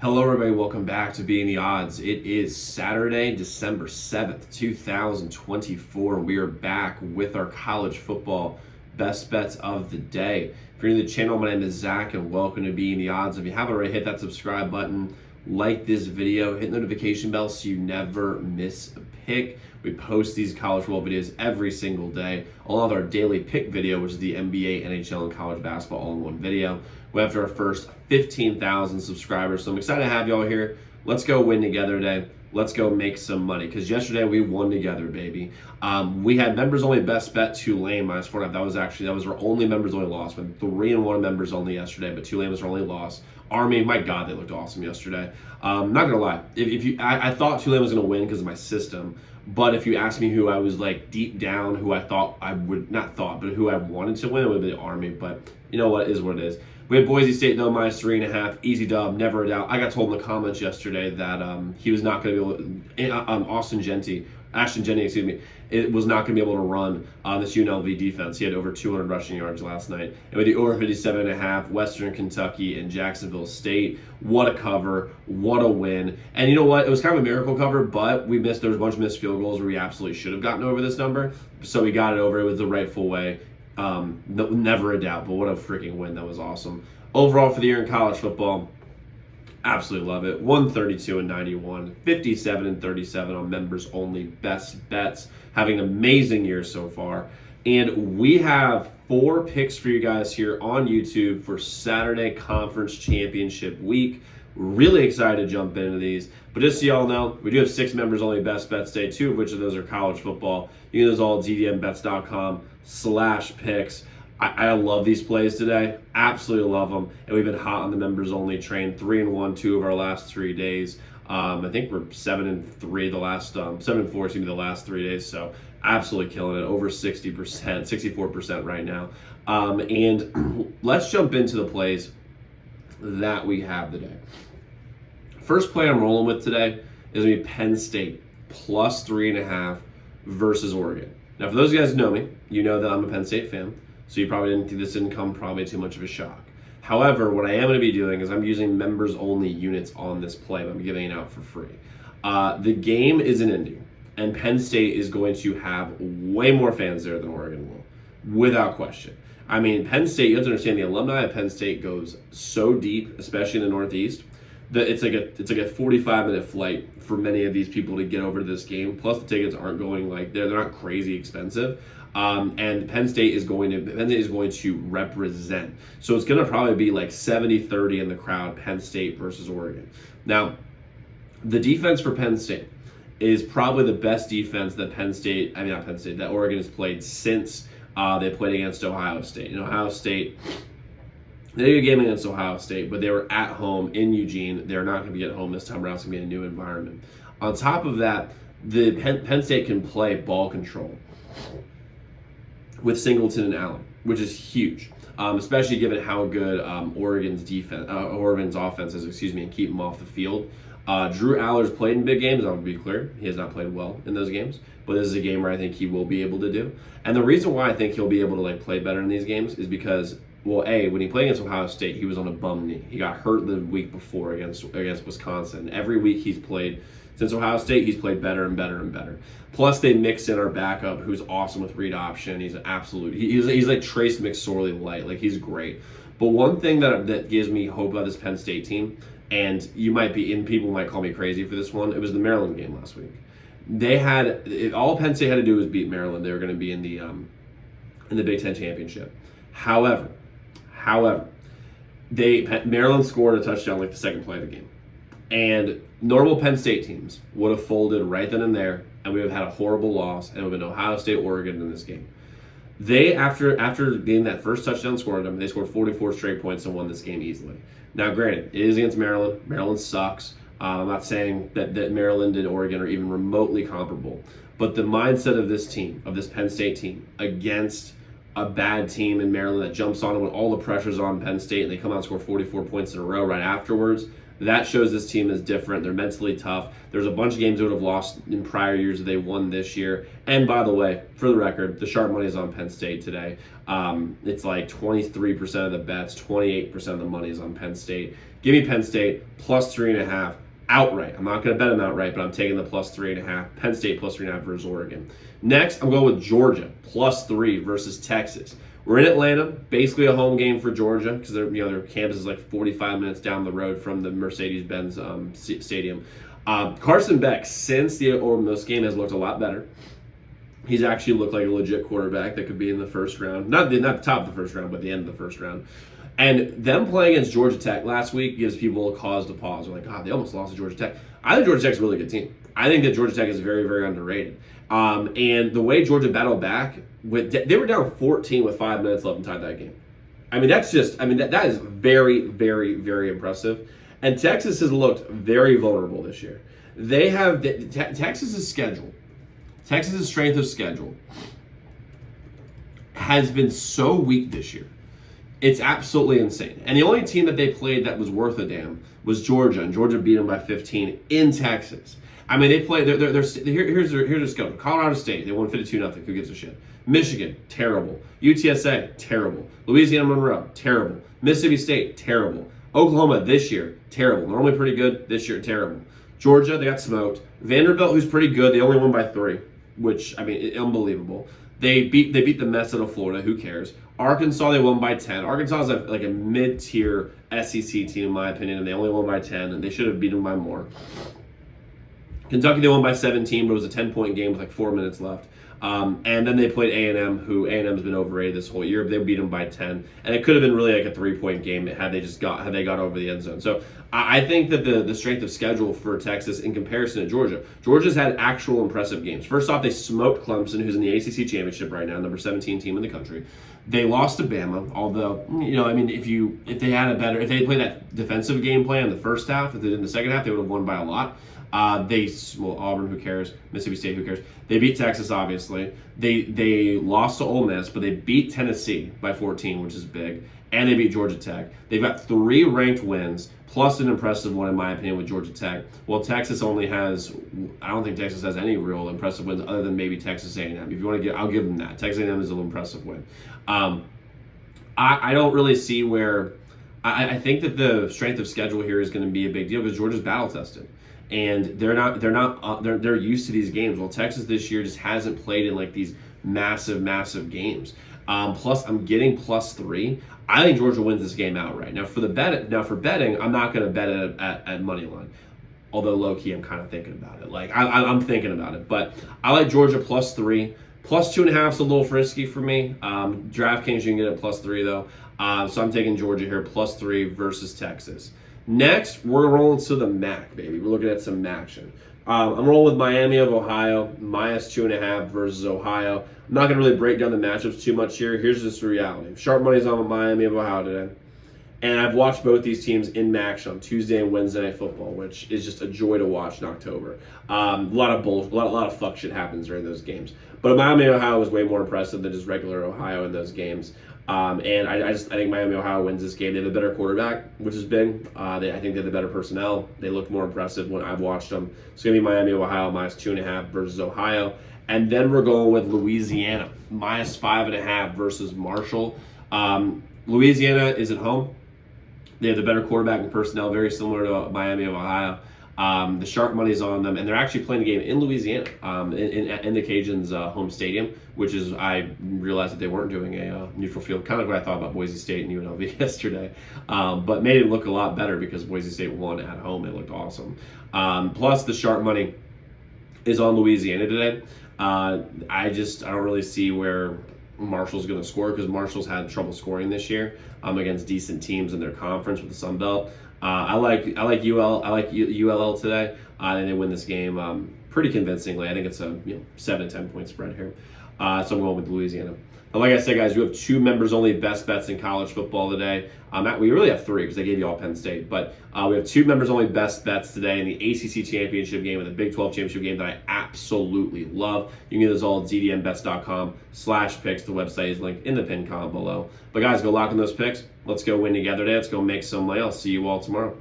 Hello everybody, welcome back to Being the Odds. It is Saturday, December 7th, 2024. We are back with our college football best bets of the day. If you're new to the channel, my name is Zach and welcome to Being the Odds. If you haven't already, hit that subscribe button, like this video, hit the notification bell so you never miss a pick. We post these college football videos every single day, along with our daily pick video, which is the NBA, NHL, and college basketball all in one video. We have our first 15,000 subscribers, so I'm excited to have y'all here. Let's go win together today. Let's go make some money, because yesterday we won together, baby. We had members only best bet Tulane minus 4.5. That was our only members only loss. We had 3-1 members only yesterday, but Tulane was our only loss. Army, my God, they looked awesome yesterday. Not gonna lie, I thought Tulane was gonna win because of my system. But if you ask me who I was like deep down, who I thought I would but who I wanted to win, it would be the Army. But you know what, it is what it is. We had Boise State though minus 3.5, easy dub, never a doubt. I got told in the comments yesterday that he was not going to be able. Ashton Jennings, excuse me, it was not going to be able to run on this UNLV defense. He had over 200 rushing yards last night. And with the over 57.5, Western Kentucky and Jacksonville State, what a cover, what a win. And you know what? It was kind of a miracle cover, but there was a bunch of missed field goals where we absolutely should have gotten over this number. So we got it over. It was the rightful way. Never a doubt, but what a freaking win. That was awesome. Overall for the year in college football, absolutely love it. 132-91, 57-37 on members only best bets. Having an amazing year so far. And we have 4 picks for you guys here on YouTube for Saturday Conference Championship week. Really excited to jump into these. But just so y'all know, we do have 6 members only best bets today, 2 of which of those are college football. You can do those all at ddmbets.com/picks. I love these plays today. Absolutely love them. And we've been hot on the members only train. 3-1, 2 of our last 3 days. I think we're 7-3 the last 7-4 the last 3 days. So absolutely killing it. Over 60%, 64% right now. And let's jump into the plays that we have today. First play I'm rolling with today is going to be Penn State plus 3.5 versus Oregon. Now, for those of you guys who know me, you know that I'm a Penn State fan. So you probably didn't think this didn't come probably too much of a shock. However, what I am going to be doing is I'm using members-only units on this play. I'm giving it out for free. The game is in Indy, and Penn State is going to have way more fans there than Oregon will, without question. I mean, Penn State, you have to understand, the alumni of Penn State goes so deep, especially in the Northeast, that it's like a 45-minute flight for many of these people to get over to this game. Plus, the tickets aren't going like they're not crazy expensive. And Penn State is going to represent. So it's going to probably be like 70-30 in the crowd, Penn State versus Oregon. Now, the defense for Penn State is probably the best defense that that Oregon has played since they played against Ohio State. And Ohio State, they did a game against Ohio State, but they were at home in Eugene. They're not going to be at home this time around. It's going to be a new environment. On top of that, the Penn State can play ball control with Singleton and Allen, which is huge, especially given how good Oregon's offense is, and keep them off the field. Drew Aller's played in big games, I would be clear. He has not played well in those games, but this is a game where I think he will be able to do. And the reason why I think he'll be able to play better in these games is because, well, when he played against Ohio State, he was on a bum knee. He got hurt the week before against Wisconsin. Every week he's played since Ohio State, he's played better and better and better. Plus, they mix in our backup, who's awesome with read option. He's an absolute. He's like Trace McSorley light. Like, he's great. But one thing that gives me hope about this Penn State team, and people might call me crazy for this one, it was the Maryland game last week. All Penn State had to do was beat Maryland. They were going to be in the Big Ten championship. However, Maryland scored a touchdown like the second play of the game. And normal Penn State teams would have folded right then and there, and we would have had a horrible loss, and it would have been Ohio State, Oregon in this game. They, after getting that first touchdown scored on them, they scored 44 straight points and won this game easily. Now, granted, it is against Maryland. Maryland sucks. I'm not saying that Maryland and Oregon are even remotely comparable, but the mindset of this team, of this Penn State team, against a bad team in Maryland that jumps on them when all the pressure's on Penn State and they come out and score 44 points in a row right afterwards, that shows this team is different. They're mentally tough. There's a bunch of games they would have lost in prior years that they won this year. And by the way, for the record, the sharp money is on Penn State today. It's like 23% of the bets, 28% of the money is on Penn State. Give me Penn State plus 3.5 outright. I'm not going to bet them outright, but I'm taking the plus 3.5. Penn State plus 3.5 versus Oregon. Next, I'm going with Georgia plus 3 versus Texas. We're in Atlanta, basically a home game for Georgia because their campus is like 45 minutes down the road from the Mercedes-Benz stadium. Carson Beck, since the Ole Miss game, has looked a lot better. He's actually looked like a legit quarterback that could be in the first round. Not the top of the first round, but the end of the first round. And them playing against Georgia Tech last week gives people a cause to pause. They're like, God, they almost lost to Georgia Tech. I think Georgia Tech's a really good team. I think that Georgia Tech is very, very underrated. And the way Georgia battled back, they were down 14 with 5 minutes left and tied that game. I mean, that is very, very, very impressive. And Texas has looked very vulnerable this year. They have Texas's schedule. Texas's strength of schedule has been so weak this year. It's absolutely insane. And the only team that they played that was worth a damn was Georgia, and Georgia beat them by 15 in Texas. I mean, they played. Here's their schedule. Colorado State, they won 52-0. Who gives a shit? Michigan, terrible. UTSA, terrible. Louisiana Monroe, terrible. Mississippi State, terrible. Oklahoma this year, terrible. Normally pretty good. This year, terrible. Georgia, they got smoked. Vanderbilt, who's pretty good, they only won by 3, which, I mean, unbelievable. They beat the mess out of Florida. Who cares? Arkansas, they won by 10. Arkansas is like a mid-tier SEC team, in my opinion, and they only won by 10, and they should have beaten by more. Kentucky, they won by 17, but it was a 10-point game with like 4 minutes left. And then they played A&M, who A&M's been overrated this whole year. They beat them by 10, and it could have been really like a 3-point game had they got over the end zone. So I think that the strength of schedule for Texas in comparison to Georgia's had actual impressive games. First off, they smoked Clemson, who's in the ACC championship right now, number 17 team in the country. They lost to Bama, although I mean, if they had played that defensive game plan in the first half, if they did in the second half, they would have won by a lot. Auburn, who cares? Mississippi State, who cares? They beat Texas, obviously. They lost to Ole Miss, but they beat Tennessee by 14, which is big, and they beat Georgia Tech. They've got 3 ranked wins, plus an impressive one, in my opinion, with Georgia Tech. Well, Texas only has, I don't think Texas has any real impressive wins other than maybe Texas A&M. If you want to I'll give them that. Texas A&M is an impressive win. I don't really see where, I think that the strength of schedule here is going to be a big deal because Georgia's battle tested. And they're used to these games. Well, Texas this year just hasn't played in like these massive games. Plus, I'm getting plus 3. I think Georgia wins this game outright. Now for betting, I'm not going to bet it at money line. Although low key, I'm kind of thinking about it. Like I'm thinking about it, but I like Georgia plus 3. Plus 2.5 is a little frisky for me. DraftKings, you can get it plus 3 though. So I'm taking Georgia here plus 3 versus Texas. Next, we're rolling to the MAC, baby. We're looking at some action. I'm rolling with Miami of Ohio, minus 2.5 versus Ohio. I'm not going to really break down the matchups too much here. Here's just the reality. Sharp money's on Miami of Ohio today. And I've watched both these teams in MAC on Tuesday and Wednesday Night Football, which is just a joy to watch in October. A lot of fuck shit happens during those games. But Miami of Ohio was way more impressive than just regular Ohio in those games. And I think Miami Ohio wins this game. They have a better quarterback, which is big. I think they have the better personnel. They look more impressive when I've watched them. It's going to be Miami Ohio minus 2.5 versus Ohio. And then we're going with Louisiana minus 5.5 versus Marshall. Louisiana is at home. They have the better quarterback and personnel, very similar to Miami of Ohio. The sharp money's on them, and they're actually playing the game in Louisiana, in the Cajuns' home stadium, which is, I realized that they weren't doing a neutral field, kind of what I thought about Boise State and UNLV yesterday, but made it look a lot better because Boise State won at home. It looked awesome. Plus, the sharp money is on Louisiana today. I don't really see where Marshall's going to score because Marshall's had trouble scoring this year against decent teams in their conference with the Sun Belt. I like ULL today. I think they win this game pretty convincingly. I think it's a 7-10 point spread here. So I'm going with Louisiana. But like I said, guys, we have 2 members only best bets in college football today. We really have 3 because they gave you all Penn State. But we have 2 members only best bets today in the ACC championship game and the Big 12 championship game that I absolutely love. You can get those all at zdmbets.com/picks. The website is linked in the pinned comment below. But guys, go lock in those picks. Let's go win together today. Let's go make some money. I'll see you all tomorrow.